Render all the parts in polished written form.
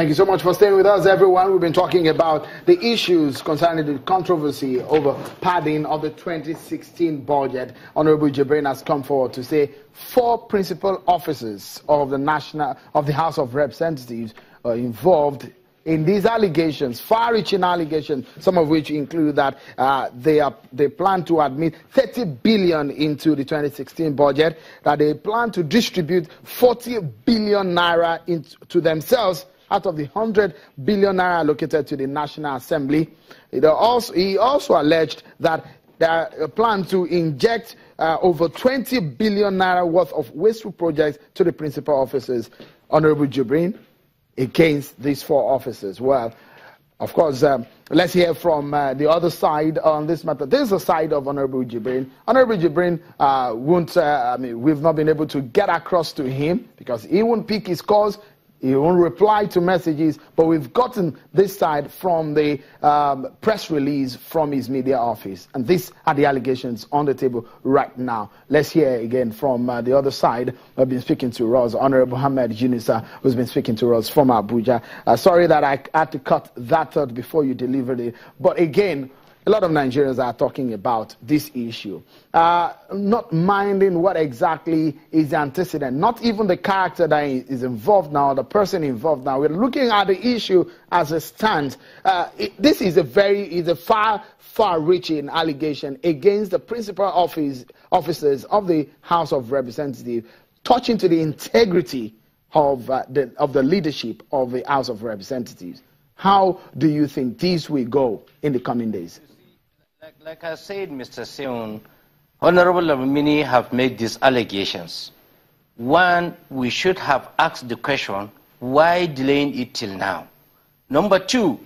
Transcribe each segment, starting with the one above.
Thank you so much for staying with us, everyone. We've been talking about the issues concerning the controversy over padding of the 2016 budget. Honorable Jibrin has come forward to say 4 principal officers of the House of Representatives are involved in these allegations, far-reaching allegations, some of which include that they plan to admit 30 billion into the 2016 budget, that they plan to distribute 40 billion naira to themselves out of the 100 billion naira allocated to the National Assembly. He also alleged that they plan to inject over 20 billion naira worth of wasteful projects to the principal officers. Honorable Jibrin, against these 4 officers. Well, of course, let's hear from the other side on this matter. This is the side of Honorable Jibrin. Honorable Jibrin we've not been able to get across to him because he won't pick his calls. He won't reply to messages, but we've gotten this side from the press release from his media office. And these are the allegations on the table right now. Let's hear again from the other side. I've been speaking to us, Honorable Ahmed Junisa, who's been speaking to us from Abuja. Sorry that I had to cut that out before you delivered it. But again, a lot of Nigerians are talking about this issue, not minding what exactly is the antecedent, not even the character that is involved now, the person involved now. We're looking at the issue as it stands. This is a far-reaching allegation against the principal officers of the House of Representatives, touching to the integrity of the leadership of the House of Representatives. How do you think this will go in the coming days? Like I said, Mr. Seun, Honorable Lamini have made these allegations. One, we should have asked the question, why delaying it till now? Number 2,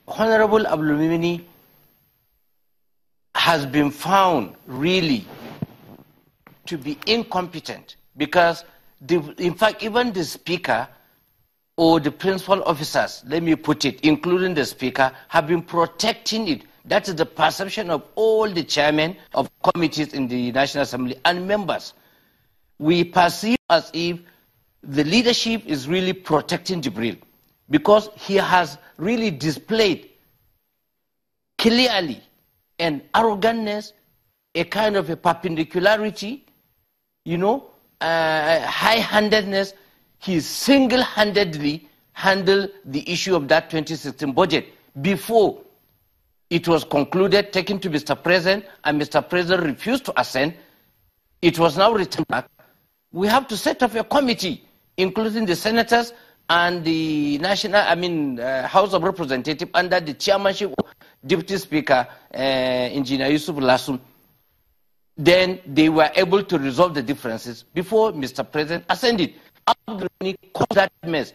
Honorable Abdulmini has been found really to be incompetent because, in fact, even the Speaker or the principal officers, let me put it, including the Speaker, have been protecting it. That is the perception of all the chairmen of committees in the National Assembly and members. We perceive as if the leadership is really protecting Jibril because he has really displayed clearly an arrogantness, a kind of a perpendicularity, high-handedness. He single-handedly handled the issue of that 2016 budget before it was concluded, taken to Mr. President, and Mr. President refused to assent. It was now returned back. We have to set up a committee, including the senators and the House of Representatives under the chairmanship of Deputy Speaker, Engineer Yusuf Lassun. Then they were able to resolve the differences before Mr. President ascended. Abdulmini caused that mess.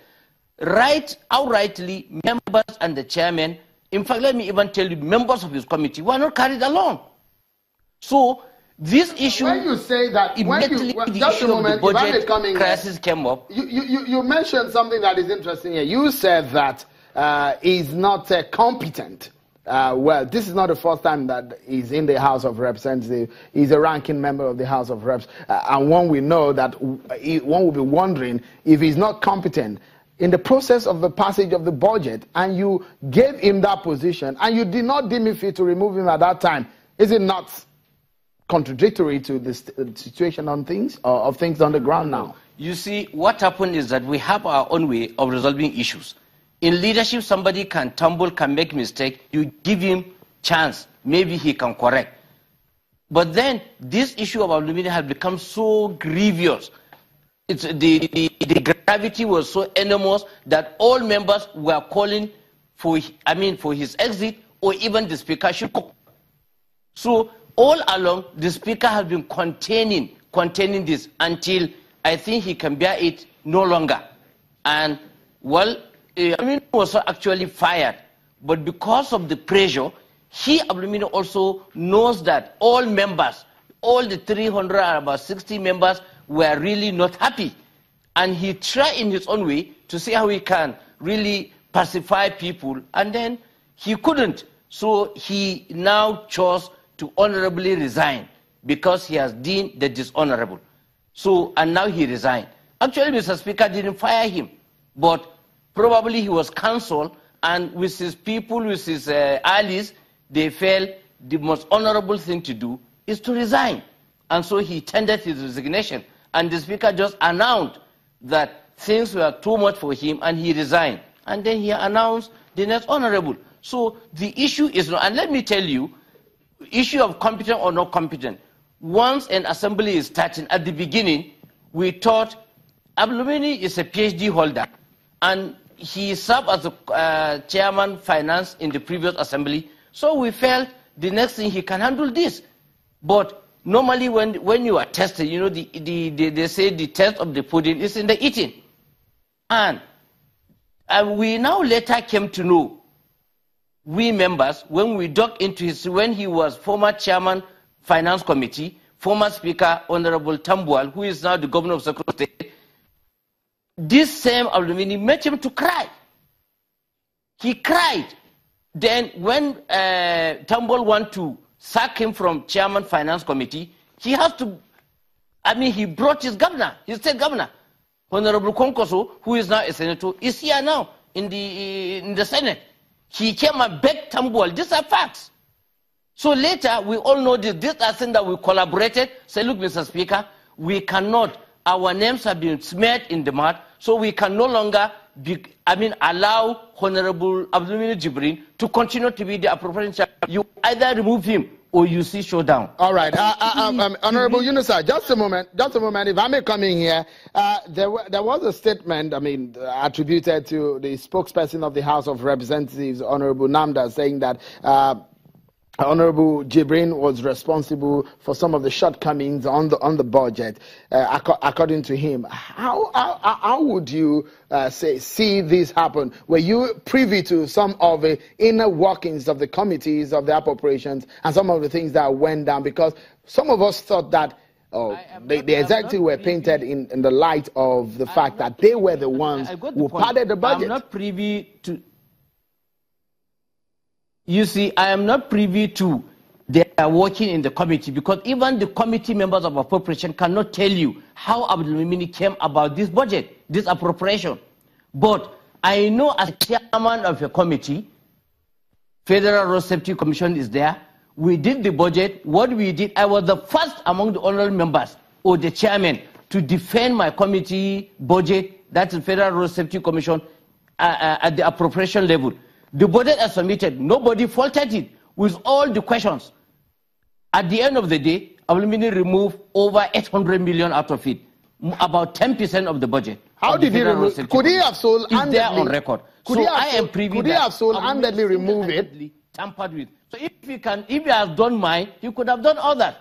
Outrightly, members and the chairman, in fact, let me even tell you, members of his committee were not carried along. So this issue, when you say that, immediately the issue of the budget crisis came up. You mentioned something that is interesting here. You said that he's not competent. Well, this is not the first time that he's in the House of Representatives. He's a ranking member of the House of Reps. And one will know that one will be wondering if he's not competent in the process of the passage of the budget, and you gave him that position, and you did not deem it fit to remove him at that time. Is it not contradictory to the situation on things, or of things on the ground now? You see, what happened is that we have our own way of resolving issues. In leadership, somebody can tumble, can make mistake. You give him chance. Maybe he can correct. But then this issue of aluminium has become so grievous. The gravity was so enormous that all members were calling for his exit, or even the Speaker should go. So all along, the Speaker has been containing this until I think he can bear it no longer. And well, was actually fired, but because of the pressure, Abdulmini also knows that all members, all the 360 members were really not happy. And he tried in his own way to see how he can really pacify people, and then he couldn't. So he now chose to honorably resign because he has deemed the dishonorable. So, and now he resigned. Actually, Mr. Speaker didn't fire him, but Probably he was cancelled, and with his people, with his allies, they felt the most honorable thing to do is to resign. And so he tendered his resignation. And the speaker just announced that things were too much for him, and he resigned. And then he announced the next honorable. So the issue is not, and let me tell you, issue of competent or not competent, once an assembly is starting, at the beginning, we thought Abdulmini is a PhD holder, and he served as a chairman finance in the previous assembly, so we felt the next thing he can handle this. But normally when you are tested, you know, they say the test of the pudding is in the eating. And we now later came to know, we members, when we dug into when he was former chairman finance committee, former speaker Honorable Tambuwal, who is now the governor of Sokoto State, this same Abdulmini made him to cry. He cried. Then when Tambuwal wanted to sack him from chairman finance committee, he has to, he brought his governor, his state governor, Honorable Konkoso, who is now a senator, is here now in the Senate. He came and begged Tambuwal. These are facts. So later, we all know this. These are things that we collaborated. Say, look, Mr. Speaker, we cannot, our names have been smeared in the mud, so we can no longer allow Honorable Abdulmini Jibrin to continue to be the appropriate chairman. You either remove him or you see showdown. All right. Honorable Yunusa, just a moment. If I may come in here, there was a statement, attributed to the spokesperson of the House of Representatives, Honorable Namda, saying that Honorable Jibrin was responsible for some of the shortcomings on the budget, according to him. How would you see this happen? Were you privy to some of the inner workings of the committees of the appropriations and some of the things that went down? Because some of us thought that the executive were painted in the light of the fact that they were the ones who padded the budget. I'm not privy to. You see, I am not privy to they are working in the committee, because even the committee members of appropriation cannot tell you how Abdulmini came about this budget, this appropriation. But I know as chairman of a committee, Federal Road Safety Commission is there. We did the budget. What we did, I was the first among the honorable members or the chairman to defend my committee budget, that's the Federal Road Safety Commission, at the appropriation level. The budget is submitted. Nobody faulted it with all the questions. At the end of the day, Abdulmini removed over 800 million out of it, about 10% of the budget. How did he remove? Could he have sold handedly? It's there on record. Could he have sold handedly remove it? Tampered with. So if he has done mine, he could have done others.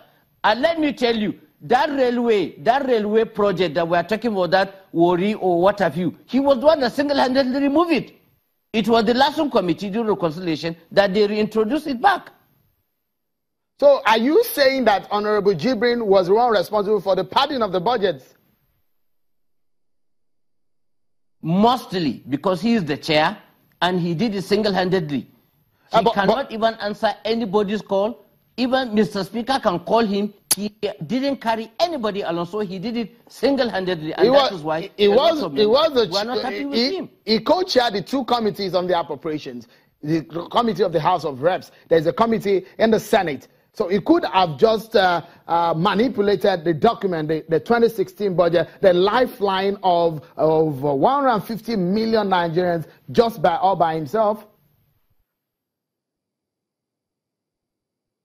And let me tell you, that railway project that we are talking about, that Wari or what have you, he was the one that single-handedly removed it. It was the Lassum Committee during reconciliation that they reintroduced it back. So are you saying that Honorable Jibrin was the one responsible for the padding of the budgets? Mostly, because he is the chair and he did it single-handedly. He cannot even answer anybody's call. Even Mr. Speaker can call him. He didn't carry anybody along, so he did it single-handedly, and that is why we are not happy with him. He co-chaired the two committees on the appropriations, the committee of the House of Reps. There's a committee in the Senate. So he could have just manipulated the document, the 2016 budget, the lifeline of 150 million Nigerians just all by himself.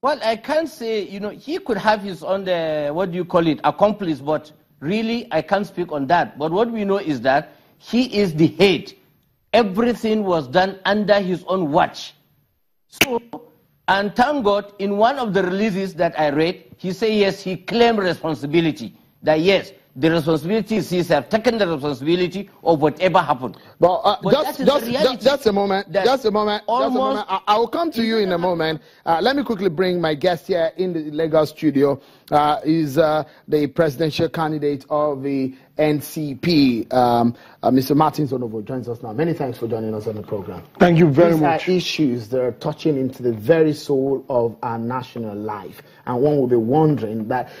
Well, I can't say, he could have his own, accomplice, but really I can't speak on that. But what we know is that he is the head. Everything was done under his own watch. So, and thank God, in one of the releases that I read, he said, yes, he claimed responsibility. That yes, the responsibility is his, have taken the responsibility of whatever happened. But just a moment. I will come to you in a moment. Let me quickly bring my guest here in the Lagos studio. Is the presidential candidate of the NCP, Mr. Martin Zonovo, joins us now. Many thanks for joining us on the program. Thank you very much. These are issues that are touching into the very soul of our national life, and one will be wondering that,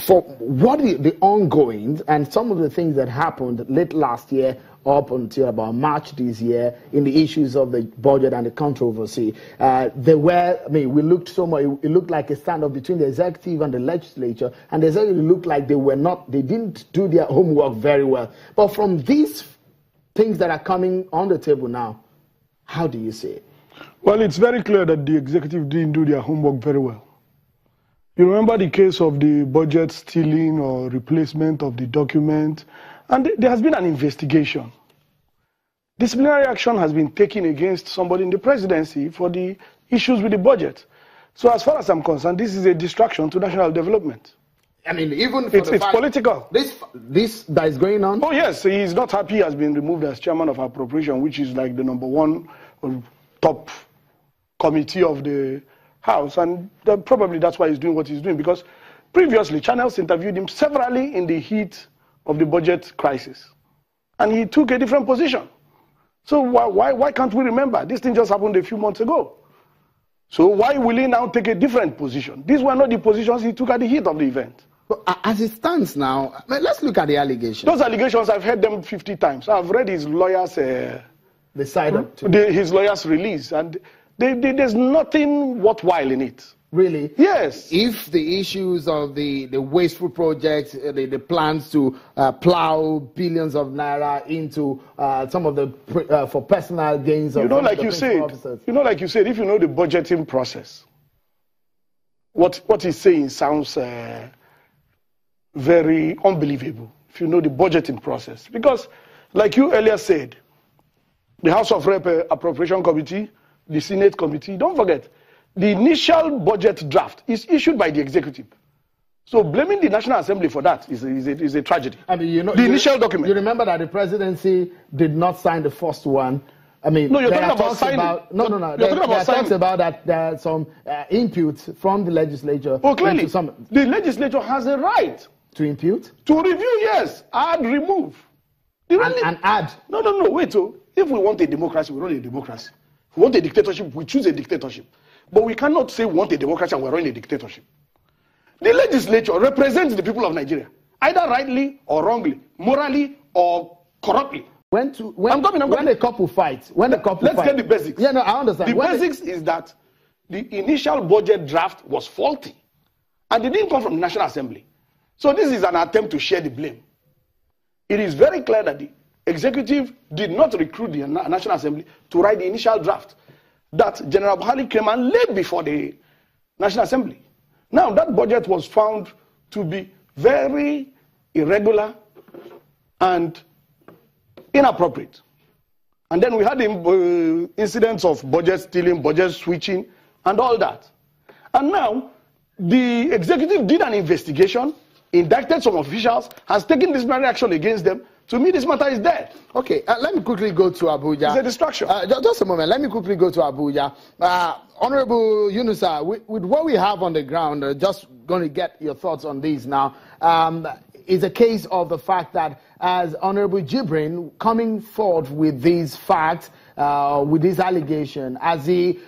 for what is the ongoing ongoing, and some of the things that happened late last year up until about March this year in the issues of the budget and the controversy, we looked it looked like a standoff between the executive and the legislature, and the executive looked like they didn't do their homework very well. But from these things that are coming on the table now, how do you see it? Well, it's very clear that the executive didn't do their homework very well. You remember the case of the budget stealing or replacement of the document, and there has been an investigation. Disciplinary action has been taken against somebody in the presidency for the issues with the budget. So as far as I'm concerned, this is a distraction to national development. I mean, even for it's political. This that is going on? Oh, yes. He's not happy he has been removed as chairman of appropriation, which is like the #1 top committee of the House. And probably that's why he's doing what he's doing, because previously channels interviewed him severally in the heat of the budget crisis. And he took a different position. So why can't we remember? This thing just happened a few months ago. So why will he now take a different position? These were not the positions he took at the heat of the event. But as it stands now, let's look at the allegations. Those allegations, I've heard them 50 times. I've read his lawyer's his lawyer's release, and there's nothing worthwhile in it. Really? Yes. If the issues of the wasteful projects, the plans to plow billions of naira into some of the for personal gains of like you said, officers. Like you said, if you know the budgeting process, what he's saying sounds very unbelievable. If you know the budgeting process, because like you earlier said, the House of Rep Appropriation Committee, the Senate Committee, don't forget, the initial budget draft is issued by the executive. So blaming the National Assembly for that is a tragedy. I mean, the initial document. You remember that the presidency did not sign the first one. I mean, no, you're talking about signing. There are talks about that there are some inputs from the legislature. Oh, clearly, the legislature has a right to impute, to review, yes, add, remove, and add. No, wait. So if we want a democracy, we run a democracy. If we want a dictatorship, we choose a dictatorship. But we cannot say we want a democracy and we're running a dictatorship. The legislature represents the people of Nigeria, either rightly or wrongly, morally or corruptly. When a couple fights, let's get the basics. Yeah, no, I understand. The basics is that the initial budget draft was faulty, and it didn't come from the National Assembly. So this is an attempt to share the blame. It is very clear that the executive did not recruit the National Assembly to write the initial draft that General Buhari came and laid before the National Assembly. Now, that budget was found to be very irregular and inappropriate. And then we had incidents of budget stealing, budget switching, and all that. And now, the executive did an investigation, indicted some officials, has taken disciplinary action against them. To me, this matter is dead. Okay, let me quickly go to Abuja. It's a distraction. Just a moment. Let me quickly go to Abuja. Honorable Yunusa, with what we have on the ground, just going to get your thoughts on these now. Is a case of the fact that as Honorable Jibrin coming forward with these facts, with this allegation, is he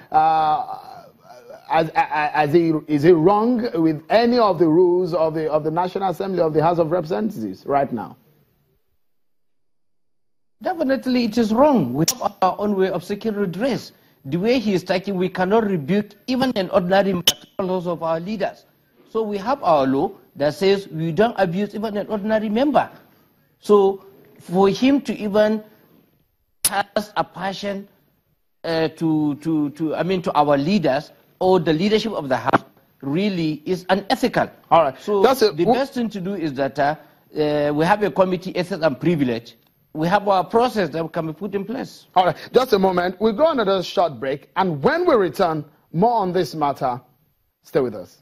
wrong with any of the rules of the National Assembly of the House of Representatives right now? Definitely it is wrong. We have our own way of seeking redress. The way he is taking, we cannot rebuke even an ordinary laws of our leaders. So we have our law that says we don't abuse even an ordinary member. So for him to even cast a passion to our leaders or the leadership of the House really is unethical. All right. So the best thing to do is that we have a committee, ethics and privilege. We have our process that can be put in place. All right, just a moment. We'll go on another short break, and when we return, more on this matter. Stay with us.